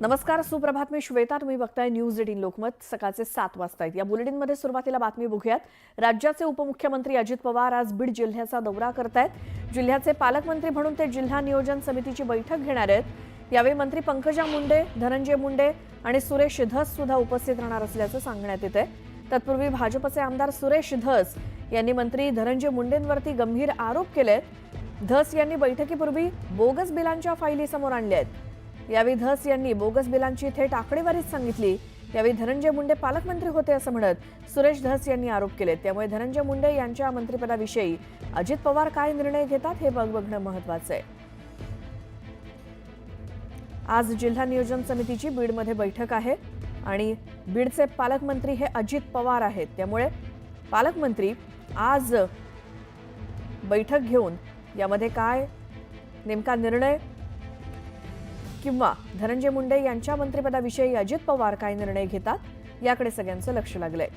नमस्कार, सुप्रभात. मी श्वेता. तुम्ही बघताय न्यूज 18 लोकमत. सकाळचे 7 वाजता आहेत. या बुलेटिनमध्ये सुरुवातीला बातमी बघूयात. राज्याचे उपमुख्यमंत्री अजित पवार आज बीड जिल्ह्याचा दौरा करतायत. जिल्ह्याचे पालकमंत्री म्हणून ते जिल्हा नियोजन समितीची बैठक घेणार आहेत. यावेळी मंत्री पंकजा मुंडे, धनंजय मुंडे आणि सुरेश धस सुद्धा उपस्थित राहणार असल्याचं सांगण्यात येतंय. तत्पूर्वी भाजपचे आमदार सुरेश धस यांनी मंत्री धनंजय मुंडेंवरती गंभीर आरोप केलेत. धस यांनी बैठकीपूर्वी बोगस बिलांच्या फाईली समोर आणल्या आहेत. यावेळी धस यांनी बोगस बिलांची थेट आकडेवारीच सांगितली. यावेळी धनंजय मुंडे पालकमंत्री होते असं म्हणत सुरेश धस यांनी आरोप केले. त्यामुळे धनंजय मुंडे यांच्या मंत्रिपदाविषयी अजित पवार काय निर्णय घेतात हे बघणं महत्त्वाचं आहे. आज जिल्हा नियोजन समितीची बीडमध्ये बैठक आहे आणि बीडचे पालकमंत्री हे अजित पवार आहेत. त्यामुळे पालकमंत्री आज बैठक घेऊन यामध्ये काय नेमका निर्णय किंवा धनंजय मुंडे यांच्या मंत्रिपदाविषयी अजित पवार काय निर्णय घेतात याकडे सगळ्यांचं लक्ष लागलंय.